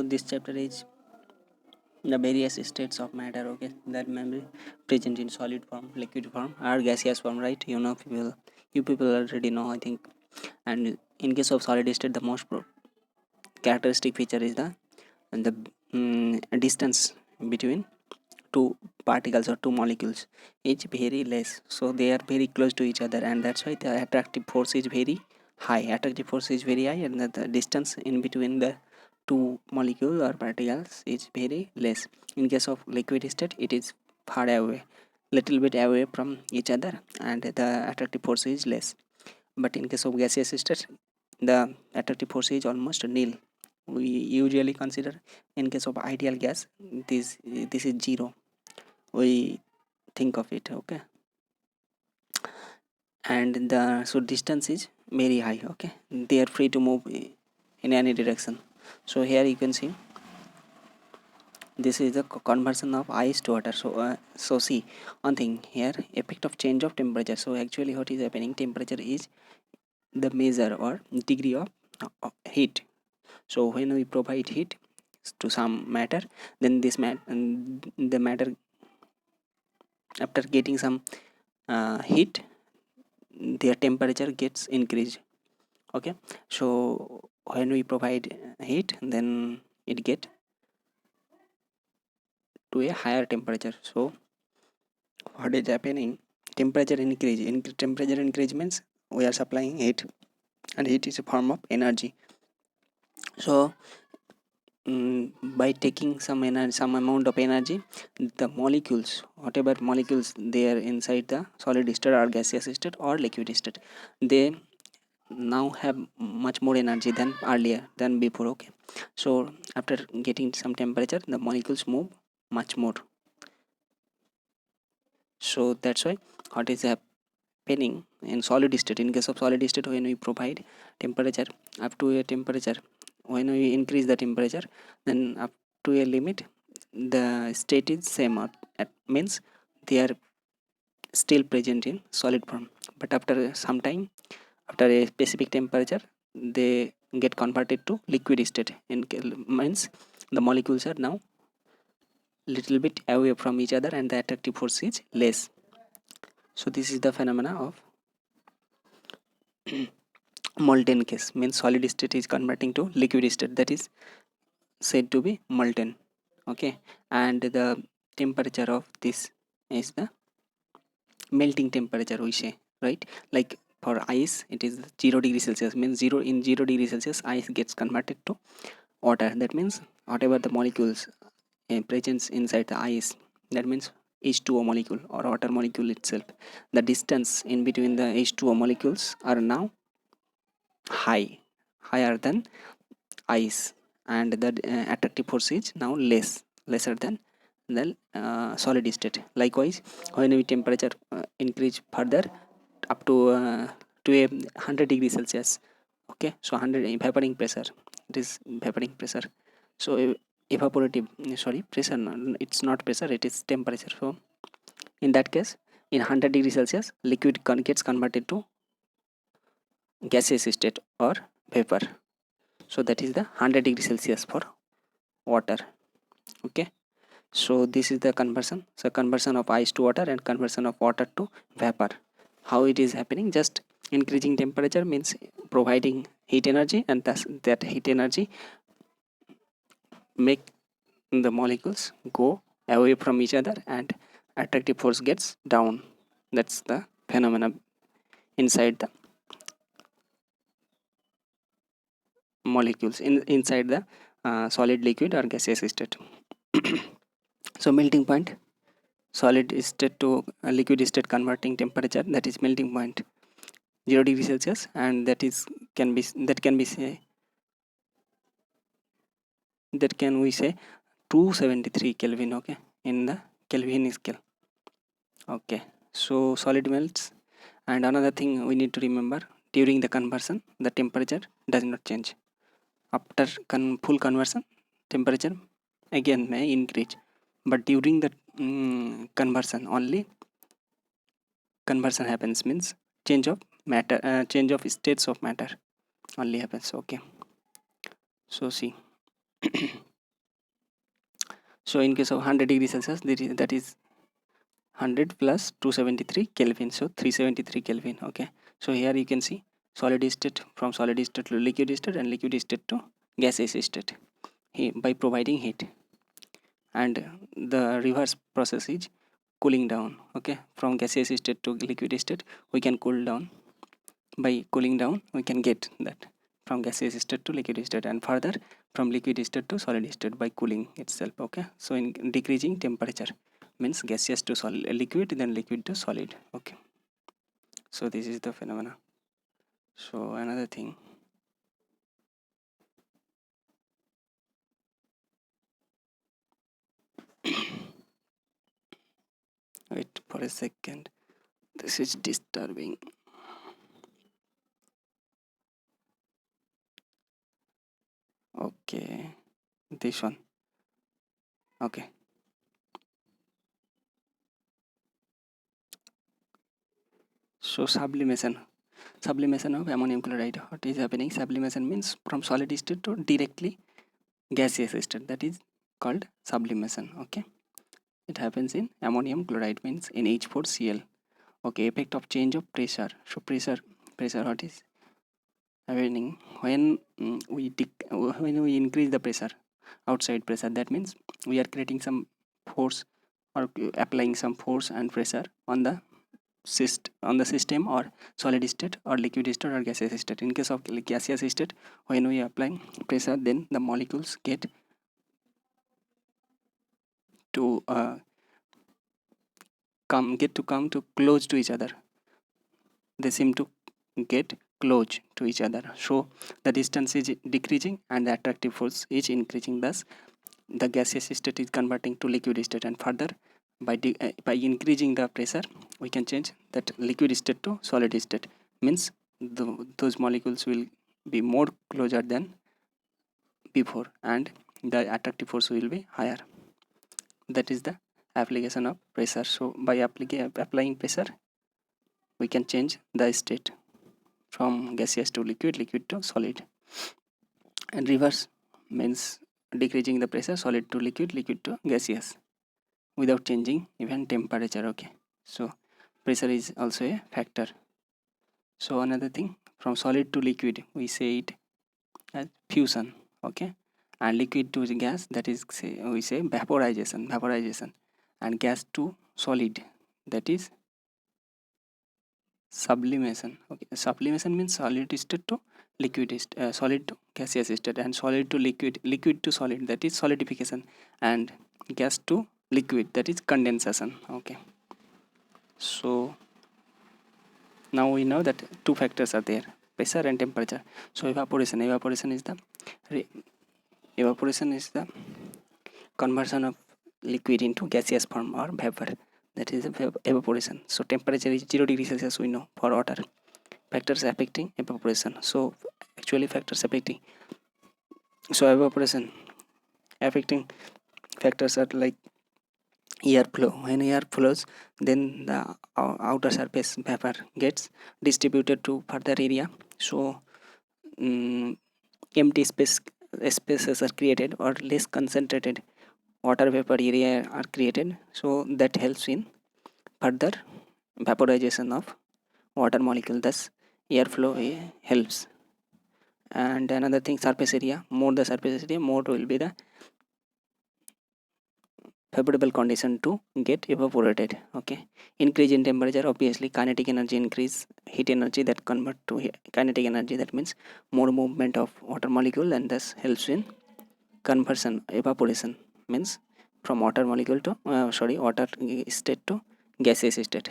this chapter is the various states of matter, okay, that may be present in solid form, liquid form, or gaseous form, right? You people already know, I think. And in case of solid state, the most characteristic feature is the distance between two particles or two molecules is very less, so they are very close to each other, and that's why the attractive force is very high. Attractive force is very high, and the distance in between the two molecule or particles is very less. In case of liquid state, it is far away, little bit away from each other, and the attractive force is less. But in case of gaseous state, the attractive force is almost nil. We usually consider, in case of ideal gas, this is zero. We think of it, okay. And the so distance is very high, okay. They are free to move in any direction. So here you can see this is the conversion of ice to water. So see one thing here, effect of change of temperature. So actually what is happening, temperature is the measure or degree of heat. So when we provide heat to some matter, then the matter, after getting some heat, their temperature gets increased, okay. So when we provide heat, then it get to a higher temperature. So what is happening, temperature increase means we are supplying heat, and heat is a form of energy. So by taking some amount of energy, the molecules, whatever molecules they are inside the solid state or gaseous state or liquid state, they now have much more energy than earlier, than before, okay. So after getting some temperature, the molecules move much more. So that's why what is happening in solid state, in case of solid state, when we provide temperature up to a temperature, when we increase the temperature, then up to a limit the state is same, or means they are still present in solid form. But after some time, after a specific temperature, they get converted to liquid state, means the molecules are now little bit away from each other, and the attractive force is less. So this is the phenomena of molten case, means solid state is converting to liquid state, that is said to be molten, okay. And the temperature of this is the melting temperature, we say, right? Like for ice, it is 0 degree Celsius, means 0 degree Celsius ice gets converted to water. That means whatever the molecules presence inside the ice, that means H2O molecule or water molecule itself, the distance in between the H2O molecules are now higher than ice, and the attractive force is now lesser than the solid state. Likewise, when we temperature increase further up to a 100 degree Celsius, okay. So 100 evaporating pressure, it is evaporating pressure. So evaporative, sorry, pressure, it's not pressure, it is temperature. So in that case, in 100 degree Celsius, liquid gets converted to gaseous state or vapor. So that is the 100 degree Celsius for water, okay. So this is the conversion. So conversion of ice to water and conversion of water to vapor. How it is happening? Just increasing temperature means providing heat energy, and thus that heat energy make the molecules go away from each other, and attractive force gets down. That's the phenomena inside the molecules inside the solid, liquid or gaseous state. So melting point, solid state to liquid state converting temperature, that is melting point 0 degree Celsius, and that can be say, that can we say 273 Kelvin, okay, in the Kelvin scale, okay. So solid melts. And another thing we need to remember, during the conversion the temperature does not change. After full conversion, temperature again may increase, but during the conversion only conversion happens, means change of matter, change of states of matter only happens, okay. So see So in case of 100 degrees Celsius, that is 100 plus 273 Kelvin, so 373 Kelvin. Okay, so here you can see solid state, from solid state to liquid state and liquid state to gaseous state by providing heat. And the reverse process is cooling down. Okay, from gaseous state to liquid state we can cool down. By cooling down we can get that from gaseous state to liquid state, and further from liquid state to solid state by cooling itself. Okay, so in decreasing temperature means gaseous to solid, liquid, then liquid to solid. Okay, so this is the phenomena. So another thing, wait for a second, this is disturbing. Okay, this one. Okay, so sublimation of ammonium chloride. What is happening? Sublimation means from solid state to directly gaseous state, that is called sublimation. Okay, it happens in ammonium chloride, means in H4Cl. Okay, effect of change of pressure. So pressure what is happening when when we increase the pressure, outside pressure, that means we are creating some force or applying some force and pressure on the system or solid state or liquid state or gaseous state. In case of gaseous state, when we apply pressure, then the molecules get to come to close to each other. They seem to get close to each other, so the distance is decreasing and the attractive force is increasing. Thus the gaseous state is converting to liquid state, and further by increasing the pressure we can change that liquid state to solid state, means those molecules will be more closer than before and the attractive force will be higher. That is the application of pressure. So by applying pressure we can change the state from gaseous to liquid, liquid to solid. And reverse means decreasing the pressure, solid to liquid, liquid to gaseous, without changing even temperature. Okay, so pressure is also a factor. So another thing, from solid to liquid we say it as fusion. Okay, and liquid to gas, that is we say vaporization, and gas to solid, that is sublimation. Okay, sublimation means solid state to liquid solid to gaseous state, and solid to liquid to solid, that is solidification, and gas to liquid, that is condensation. Okay, so now we know that two factors are there, pressure and temperature. So evaporation is the conversion of liquid into gaseous form or vapor, that is evaporation. So temperature is 0 degrees Celsius, we know, for water. Factors affecting evaporation, so actually factors affecting, so evaporation affecting factors are like airflow. When air flows, then the outer surface vapor gets distributed to further area, so empty spaces are created, or less concentrated water vapor area are created, so that helps in further vaporization of water molecule. Thus airflow helps. And another thing, surface area, more the surface area, more will be the favorable condition to get evaporated. Okay, increase in temperature, obviously kinetic energy increase, heat energy that convert to kinetic energy, that means more movement of water molecule, and thus helps in conversion. Evaporation means from water molecule to water state to gaseous state.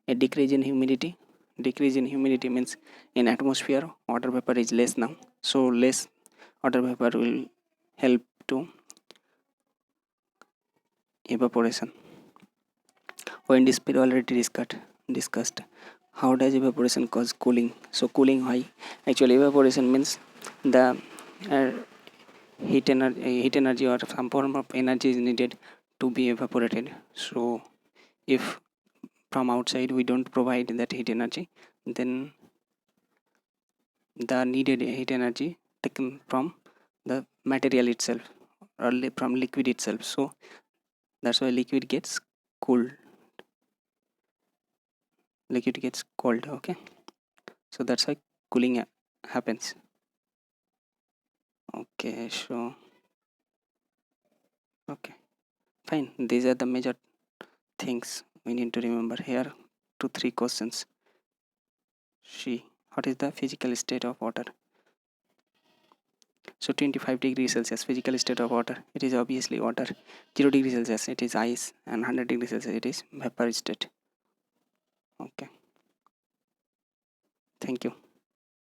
A decrease in humidity means in atmosphere water vapor is less now, so less water vapor will help to evaporation. Wind speed already discussed. How does evaporation cause cooling? So cooling, why? Actually evaporation means the uh, heat energy or some form of energy is needed to be evaporated. So if from outside we don't provide that heat energy, then the needed heat energy taken from the material itself, from liquid itself, so that's why liquid gets cooled, okay. So that's why cooling happens. Okay, so okay, fine, these are the major things we need to remember here. 2-3 questions. See, what is the physical state of water? So 25 degrees Celsius physical state of water, it is obviously water. 0 degrees Celsius it is ice, and 100 degrees Celsius it is vapor state. Okay, thank you.